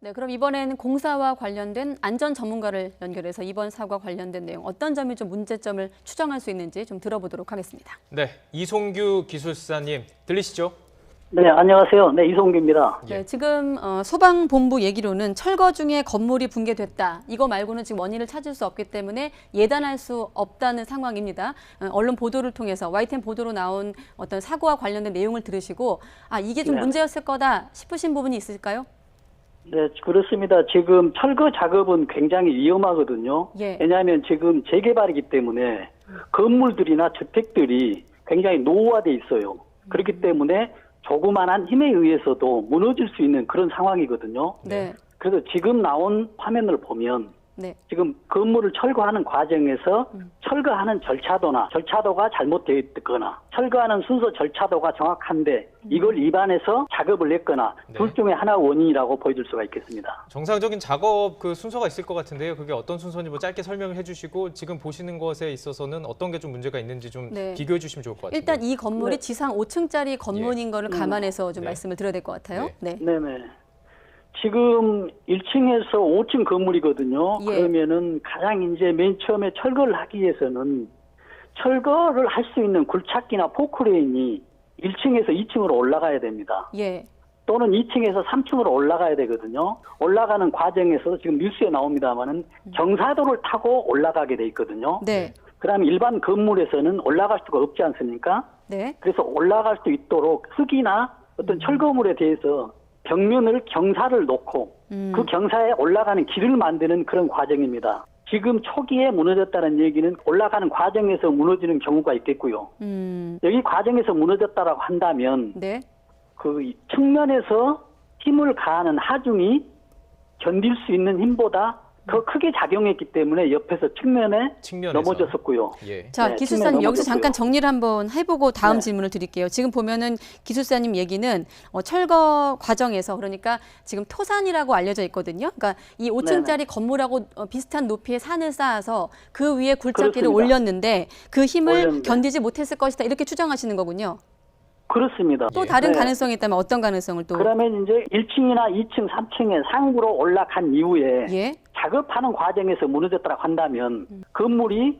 네, 그럼 이번에는 공사와 관련된 안전 전문가를 연결해서 이번 사고와 관련된 내용 어떤 점이 좀 문제점을 추정할 수 있는지 좀 들어보도록 하겠습니다. 네, 이송규 기술사님 들리시죠? 네, 안녕하세요. 네, 이송규입니다. 네, 지금 소방본부 얘기로는 철거 중에 건물이 붕괴됐다. 이거 말고는 지금 원인을 찾을 수 없기 때문에 예단할 수 없다는 상황입니다. 언론 보도를 통해서 YTN 보도로 나온 어떤 사고와 관련된 내용을 들으시고 이게 좀 네. 문제였을 거다 싶으신 부분이 있을까요? 네, 그렇습니다. 지금 철거 작업은 굉장히 위험하거든요. 예. 왜냐하면 지금 재개발이기 때문에 건물들이나 주택들이 굉장히 노후화돼 있어요. 그렇기 때문에 조그만한 힘에 의해서도 무너질 수 있는 그런 상황이거든요. 네. 그래서 지금 나온 화면을 보면 네. 지금 건물을 철거하는 과정에서 철거하는 절차도가 잘못되어 있거나 철거하는 순서 절차도가 정확한데 이걸 위반해서 작업을 했거나 네. 둘 중에 하나 원인이라고 보여줄 수가 있겠습니다. 정상적인 작업 그 순서가 있을 것 같은데요. 그게 어떤 순서인지 뭐 짧게 설명을 해주시고 지금 보시는 것에 있어서는 어떤 게 좀 문제가 있는지 좀 네. 비교해 주시면 좋을 것 같아요. 일단 이 건물이 네. 지상 5층짜리 건물인 거를 감안해서 좀 네. 말씀을 드려야 될 것 같아요. 네. 네네. 지금 1층에서 5층 건물이거든요. 예. 그러면은 가장 이제 맨 처음에 철거를 하기 위해서는 철거를 할 수 있는 굴착기나 포크레인이 1층에서 2층으로 올라가야 됩니다. 예. 또는 2층에서 3층으로 올라가야 되거든요. 올라가는 과정에서 지금 뉴스에 나옵니다만은 경사도를 타고 올라가게 돼 있거든요. 네. 그다음에 일반 건물에서는 올라갈 수가 없지 않습니까? 네. 그래서 올라갈 수 있도록 흙이나 어떤 철거물에 대해서 벽면을 경사를 놓고 그 경사에 올라가는 길을 만드는 그런 과정입니다. 지금 초기에 무너졌다는 얘기는 올라가는 과정에서 무너지는 경우가 있겠고요. 여기 과정에서 무너졌다라고 한다면 네. 그 측면에서 힘을 가하는 하중이 견딜 수 있는 힘보다 더 크게 작용했기 때문에 옆에서 측면에 측면에서. 넘어졌었고요. 예. 자, 네, 기술사님 측면에 여기서 잠깐 넘어졌고요. 정리를 한번 해보고 다음 네. 질문을 드릴게요. 지금 보면은 기술사님 얘기는 철거 과정에서 그러니까 지금 토산이라고 알려져 있거든요. 그러니까 이 5층짜리 건물하고 비슷한 높이의 산을 쌓아서 그 위에 굴착기를 그렇습니다. 올렸는데 그 힘을 올렸는데. 견디지 못했을 것이다 이렇게 추정하시는 거군요. 그렇습니다. 또 다른 네. 가능성이 있다면 어떤 가능성을 또? 그러면 이제 1층이나 2층, 3층에 상부로 올라간 이후에 예. 작업하는 과정에서 무너졌다고 한다면 건물이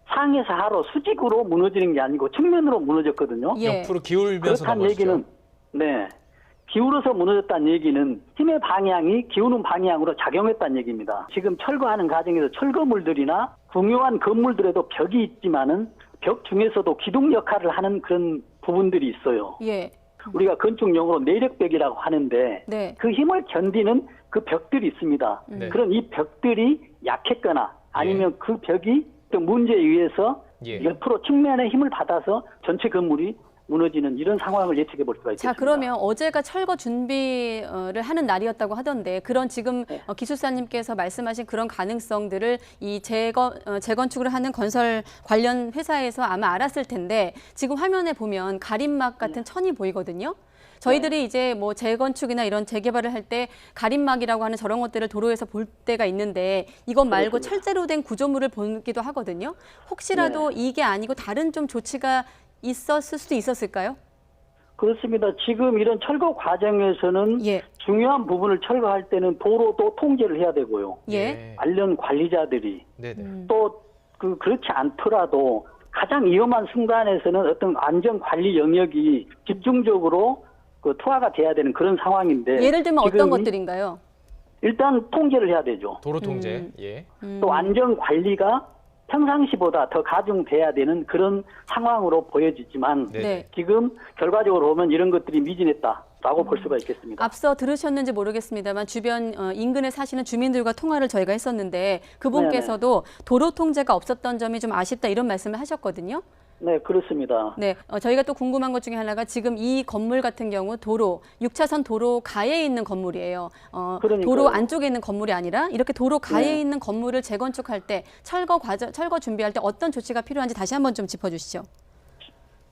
상에서 하로 수직으로 무너지는 게 아니고 측면으로 무너졌거든요. 예. 옆으로 기울면서 그렇다는 넘어지죠. 얘기는 네. 기울어서 무너졌다는 얘기는 힘의 방향이 기우는 방향으로 작용했다는 얘기입니다. 지금 철거하는 과정에서 철거물들이나 중요한 건물들에도 벽이 있지만은 벽 중에서도 기둥 역할을 하는 그런 부분들이 있어요. 예. 우리가 건축용어로 내력벽이라고 하는데 네. 그 힘을 견디는 그 벽들이 있습니다. 네. 그런 이 벽들이 약했거나 아니면 그 벽이 또 문제에 의해서 예. 옆으로 측면에 힘을 받아서 전체 건물이 무너지는 이런 상황을 예측해 볼 수가 있습니다. 자, 그러면 어제가 철거 준비를 하는 날이었다고 하던데 그런 지금 기술사님께서 말씀하신 그런 가능성들을 이 재건축을 하는 건설 관련 회사에서 아마 알았을 텐데 지금 화면에 보면 가림막 같은 천이 보이거든요. 저희들이 이제 뭐 재건축이나 이런 재개발을 할 때 가림막이라고 하는 저런 것들을 도로에서 볼 때가 있는데 이것 말고 그렇습니다. 철제로 된 구조물을 보기도 하거든요. 혹시라도 이게 아니고 다른 좀 조치가 있었을 수도 있었을까요? 그렇습니다. 지금 이런 철거 과정에서는 예. 중요한 부분을 철거할 때는 도로도 통제를 해야 되고요. 예. 관련 관리자들이 네네. 또 그렇지 않더라도 가장 위험한 순간에서는 어떤 안전 관리 영역이 집중적으로 투하가 돼야 되는 그런 상황인데 예를 들면 어떤 지금 것들인가요? 일단 통제를 해야 되죠. 도로 통제. 예. 또 안전 관리가 평상시보다 더 가중돼야 되는 그런 상황으로 보여지지만 네. 네. 지금 결과적으로 보면 이런 것들이 미진했다라고 볼 수가 있겠습니다. 앞서 들으셨는지 모르겠습니다만 주변 인근에 사시는 주민들과 통화를 저희가 했었는데 그분께서도 도로 통제가 없었던 점이 좀 아쉽다 이런 말씀을 하셨거든요. 네, 그렇습니다. 네, 저희가 또 궁금한 것 중에 하나가 지금 이 건물 같은 경우 도로, 6차선 도로 가에 있는 건물이에요. 그러니까요. 도로 안쪽에 있는 건물이 아니라 이렇게 도로 가에 네. 있는 건물을 재건축할 때 철거 준비할 때 어떤 조치가 필요한지 다시 한번 좀 짚어주시죠.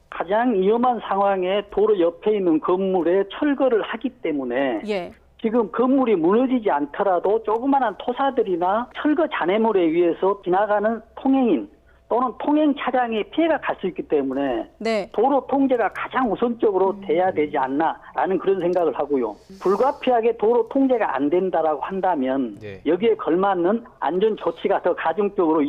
가장 위험한 상황에 도로 옆에 있는 건물에 철거를 하기 때문에 예. 지금 건물이 무너지지 않더라도 조그마한 토사들이나 철거 잔해물에 의해서 지나가는 통행인 또는 통행 차량에 피해가 갈 수 있기 때문에 네. 도로 통제가 가장 우선적으로 돼야 되지 않나라는 그런 생각을 하고요. 불가피하게 도로 통제가 안 된다라고 한다면 네. 여기에 걸맞는 안전 조치가 더 가중적으로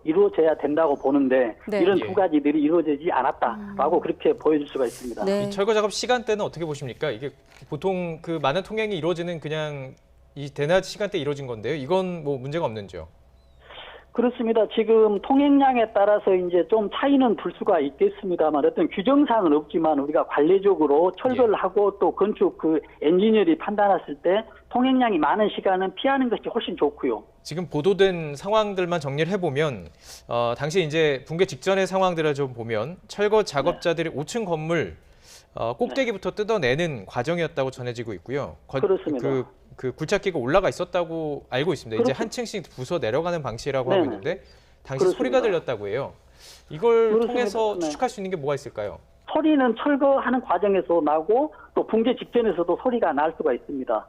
이루어져야 된다고 보는데 네. 이런 예. 두 가지들이 이루어지지 않았다라고 그렇게 보여줄 수가 있습니다. 네. 이 철거 작업 시간대는 어떻게 보십니까? 이게 보통 그 많은 통행이 이루어지는 그냥 이 대낮 시간대 이루어진 건데요. 이건 뭐 문제가 없는지요? 그렇습니다. 지금 통행량에 따라서 이제 좀 차이는 둘 수가 있겠습니다만 어떤 규정사항은 없지만 우리가 관례적으로 철거를 하고 또 건축 그 엔지니어리 판단했을 때 통행량이 많은 시간은 피하는 것이 훨씬 좋고요. 지금 보도된 상황들만 정리를 해보면 당시 이제 붕괴 직전의 상황들을 좀 보면 철거 작업자들이 5층 건물 꼭대기부터 뜯어내는 과정이었다고 전해지고 있고요. 그렇습니다. 그 굴착기가 올라가 있었다고 알고 있습니다. 이제 한 층씩 부서 내려가는 방식이라고 하고 네네. 있는데 당시 그렇습니다. 소리가 들렸다고 해요. 이걸 그렇습니다. 통해서 네. 추측할 수 있는 게 뭐가 있을까요? 소리는 철거하는 과정에서 나고 또 붕괴 직전에서도 소리가 날 수가 있습니다.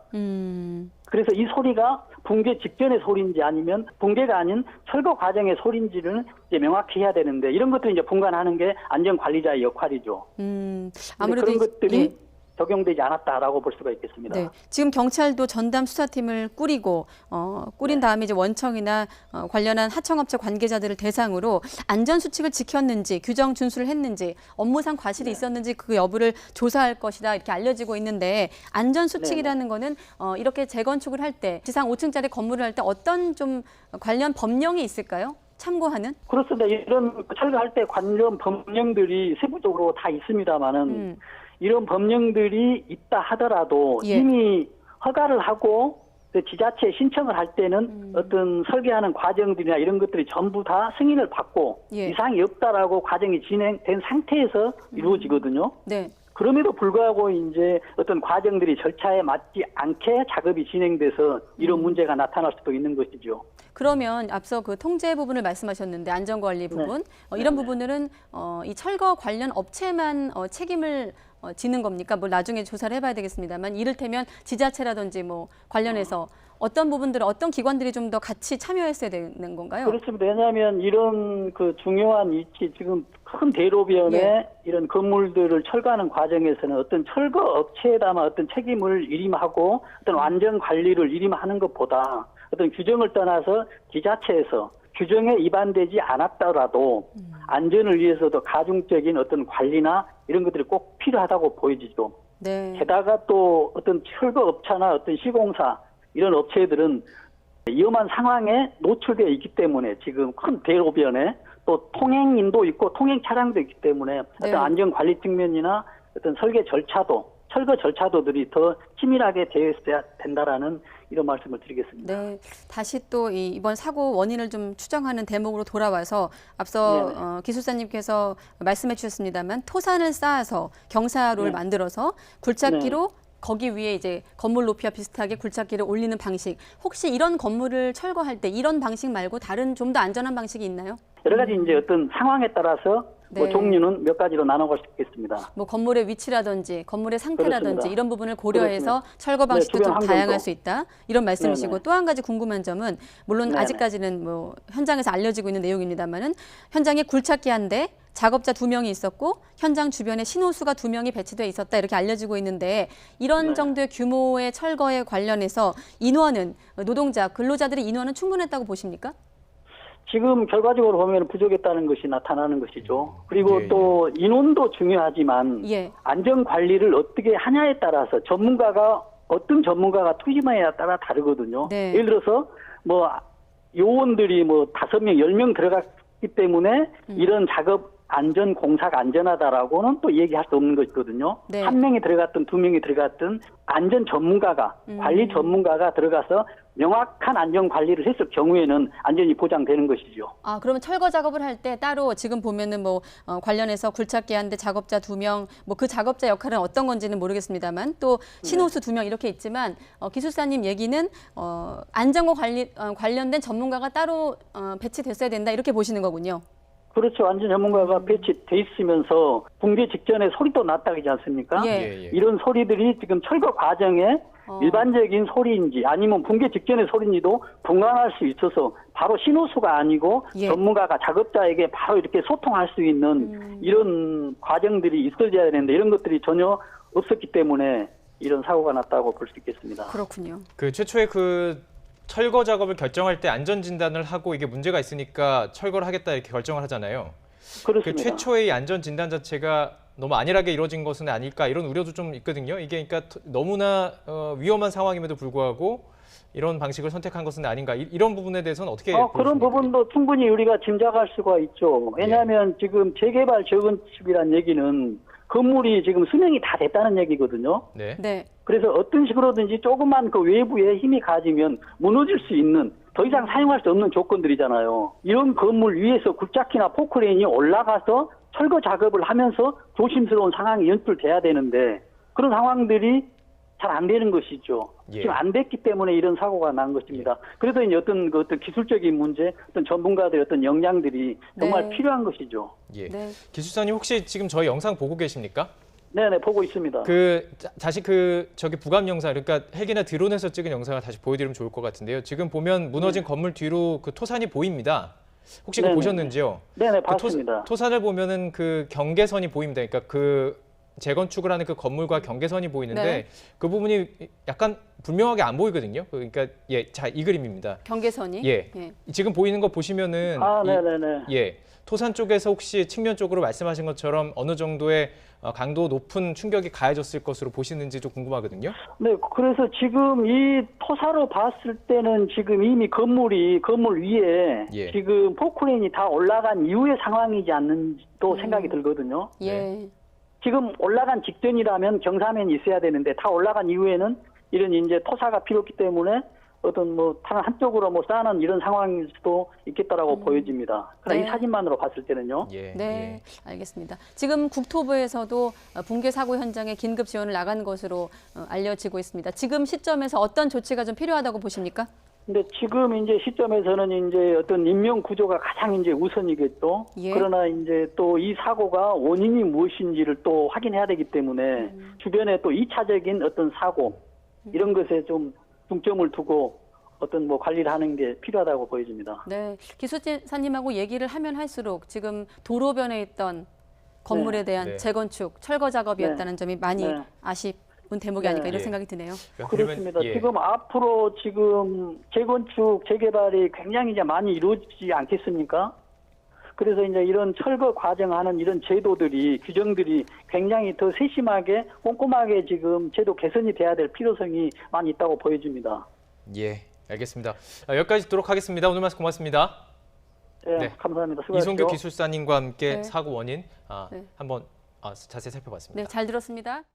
그래서 이 소리가 붕괴 직전의 소리인지 아니면 붕괴가 아닌 철거 과정의 소리인지를 이제 명확히 해야 되는데 이런 것들을 이제 분간하는 게 안전관리자의 역할이죠. 아무래도 그런 것들이 예. 적용되지 않았다라고 볼 수가 있겠습니다. 네, 지금 경찰도 전담 수사팀을 꾸리고 꾸린 다음에 이제 원청이나 관련한 하청업체 관계자들을 대상으로 안전 수칙을 지켰는지 규정 준수를 했는지 업무상 과실이 있었는지 그 여부를 조사할 것이다 이렇게 알려지고 있는데 안전 수칙이라는 거는 이렇게 재건축을 할 때 지상 5층짜리 건물을 할 때 어떤 좀 관련 법령이 있을까요? 참고하는? 그렇습니다. 이런 철거할 때 관련 법령들이 세부적으로 다 있습니다만은 이런 법령들이 있다 하더라도 예. 이미 허가를 하고 지자체에 신청을 할 때는 어떤 설계하는 과정들이나 이런 것들이 전부 다 승인을 받고 예. 이상이 없다라고 과정이 진행된 상태에서 이루어지거든요. 네. 그럼에도 불구하고 이제 어떤 과정들이 절차에 맞지 않게 작업이 진행돼서 이런 문제가 나타날 수도 있는 것이죠. 그러면 앞서 그 통제 부분을 말씀하셨는데 안전관리 부분 이런 부분들은 이 철거 관련 업체만 책임을 지는 겁니까? 뭐 나중에 조사를 해봐야 되겠습니다만 이를테면 지자체라든지 뭐 관련해서 어떤 부분들 어떤 기관들이 좀 더 같이 참여했어야 되는 건가요? 그렇습니다. 왜냐하면 이런 그 중요한 위치 지금 큰 대로변에 예. 이런 건물들을 철거하는 과정에서는 어떤 철거 업체에다만 어떤 책임을 일임하고 어떤 안전 관리를 일임하는 것보다 어떤 규정을 떠나서 지자체에서 규정에 위반되지 않았더라도 안전을 위해서도 가중적인 어떤 관리나 이런 것들이 꼭 필요하다고 보여지죠. 네. 게다가 또 어떤 철거 업체나 어떤 시공사 이런 업체들은 위험한 상황에 노출되어 있기 때문에 지금 큰 대로변에 또 통행인도 있고 통행 차량도 있기 때문에 어떤 안전 관리 측면이나 어떤 설계 절차도 철거 절차도들이 더 치밀하게 되어 있어야 된다라는 이런 말씀을 드리겠습니다. 네, 다시 또 이번 사고 원인을 좀 추정하는 대목으로 돌아와서 앞서 기술사님께서 말씀해 주셨습니다만 토산을 쌓아서 경사로를 만들어서 굴착기로 거기 위에 이제 건물 높이와 비슷하게 굴착기를 올리는 방식. 혹시 이런 건물을 철거할 때 이런 방식 말고 다른 좀 더 안전한 방식이 있나요? 여러 가지 이제 어떤 상황에 따라서 뭐 네. 종류는 몇 가지로 나눠볼 수 있겠습니다. 뭐 건물의 위치라든지 건물의 상태라든지 그렇습니다. 이런 부분을 고려해서 그렇습니다. 철거 방식도 네, 좀 주변 다양할 환경도. 수 있다 이런 말씀이시고 네네. 또 한 가지 궁금한 점은 물론 네네. 아직까지는 뭐 현장에서 알려지고 있는 내용입니다만은 현장에 굴착기 한 대, 작업자 2명이 있었고 현장 주변에 신호수가 2명이 배치돼 있었다 이렇게 알려지고 있는데 이런 정도의 규모의 철거에 관련해서 인원은 노동자, 근로자들의 인원은 충분했다고 보십니까? 지금 결과적으로 보면 부족했다는 것이 나타나는 것이죠. 그리고 예, 또 인원도 중요하지만 예. 안전 관리를 어떻게 하냐에 따라서 어떤 전문가가 투입하냐에 따라 다르거든요. 네. 예를 들어서 뭐 요원들이 뭐 5명, 10명 들어갔기 때문에 이런 작업 안전 공사가 안전하다라고는 또 얘기할 수 없는 것이거든요. 네. 1명이 들어갔든 2명이 들어갔든 안전 전문가가 관리 전문가가 들어가서 명확한 안전 관리를 했을 경우에는 안전이 보장되는 것이죠. 아, 그러면 철거 작업을 할 때 따로 지금 보면은 뭐 관련해서 굴착기 한 대, 작업자 2명, 뭐 그 작업자 역할은 어떤 건지는 모르겠습니다만 또 신호수 2명 이렇게 있지만 기술사님 얘기는 안전과 관련된 전문가가 따로 배치됐어야 된다 이렇게 보시는 거군요. 그렇죠. 안전 전문가가 배치돼 있으면서 붕괴 직전에 소리도 났다 그러지 않습니까? 예. 이런 소리들이 지금 철거 과정에 일반적인 소리인지 아니면 붕괴 직전의 소리인지도 분간할 수 있어서 바로 신호수가 아니고 예. 전문가가 작업자에게 바로 이렇게 소통할 수 있는 이런 과정들이 있어야 되는데 이런 것들이 전혀 없었기 때문에 이런 사고가 났다고 볼 수 있겠습니다. 그렇군요. 그 최초에 그 철거 작업을 결정할 때 안전 진단을 하고 이게 문제가 있으니까 철거를 하겠다 이렇게 결정을 하잖아요. 그 그렇습니다. 최초의 안전 진단 자체가 너무 안일하게 이루어진 것은 아닐까 이런 우려도 좀 있거든요. 이게 그러니까 너무나 위험한 상황임에도 불구하고 이런 방식을 선택한 것은 아닌가 이런 부분에 대해서는 어떻게 그런 보십니까? 부분도 충분히 우리가 짐작할 수가 있죠. 왜냐하면 지금 재개발 재건축이란 얘기는 건물이 지금 수명이 다 됐다는 얘기거든요. 네. 네. 그래서 어떤 식으로든지 조금만 그 외부에 힘이 가지면 무너질 수 있는 더 이상 사용할 수 없는 조건들이잖아요. 이런 건물 위에서 굴착기나 포크레인이 올라가서 철거 작업을 하면서 조심스러운 상황이 연출돼야 되는데 그런 상황들이 잘 안 되는 것이죠. 예. 지금 안 됐기 때문에 이런 사고가 난 것입니다. 그래도 이제 어떤 기술적인 문제, 어떤 전문가들의 어떤 역량들이 정말 네. 필요한 것이죠. 예. 네. 기술사님 혹시 지금 저희 영상 보고 계십니까? 네네, 보고 있습니다. 다시 저기 부감 영상, 그러니까 헬기나 드론에서 찍은 영상을 다시 보여드리면 좋을 것 같은데요. 지금 보면 무너진 건물 뒤로 그 토산이 보입니다. 혹시 그거 네네. 보셨는지요? 네네, 그 봤습니다. 토산을 보면은 그 경계선이 보입니다. 그러니까 그 재건축을 하는 그 건물과 경계선이 보이는데 네. 그 부분이 약간 분명하게 안 보이거든요. 그러니까 자, 이 그림입니다. 경계선이. 예. 지금 보이는 거 보시면은 네네네. 예. 토산 쪽에서 혹시 측면 쪽으로 말씀하신 것처럼 어느 정도의 강도 높은 충격이 가해졌을 것으로 보시는지도 궁금하거든요. 네, 그래서 지금 이 토사로 봤을 때는 지금 이미 건물 위에 예. 지금 포크레인이 다 올라간 이후의 상황이지 않는지 또 생각이 들거든요. 예. 지금 올라간 직전이라면 경사면이 있어야 되는데 다 올라간 이후에는 이런 이제 토사가 필요 없기 때문에 어떤 다른 한쪽으로 쌓는 이런 상황일 수도 있겠다라고 보여집니다. 그러나 네. 이 사진만으로 봤을 때는요. 예. 네, 알겠습니다. 지금 국토부에서도 붕괴 사고 현장에 긴급 지원을 나간 것으로 알려지고 있습니다. 지금 시점에서 어떤 조치가 좀 필요하다고 보십니까? 근데 지금 이제 시점에서는 이제 어떤 인명 구조가 가장 이제 우선이겠죠. 예. 그러나 이제 또 이 사고가 원인이 무엇인지를 또 확인해야 되기 때문에 주변에 또 2차적인 어떤 사고 이런 것에 좀 중점을 두고 어떤 관리를 하는 게 필요하다고 보여집니다. 네, 기술사님하고 얘기를 하면 할수록 지금 도로변에 있던 건물에 대한 네. 재건축, 철거 작업이었다는 점이 많이 네. 아쉬운 대목이 아닐까 이런 예. 생각이 드네요. 그렇습니다. 예. 지금 앞으로 지금 재건축, 재개발이 굉장히 이제 많이 이루어지지 않겠습니까? 그래서 이제 이런 철거 과정하는 이런 제도들이, 규정들이 굉장히 더 세심하게, 꼼꼼하게 지금 제도 개선이 돼야 될 필요성이 많이 있다고 보여집니다. 예, 알겠습니다. 여기까지 듣도록 하겠습니다. 오늘 말씀 고맙습니다. 네, 네. 감사합니다. 수고하십시오. 이송규 기술사님과 함께 네. 사고 원인 네. 한번 자세히 살펴봤습니다. 네, 잘 들었습니다.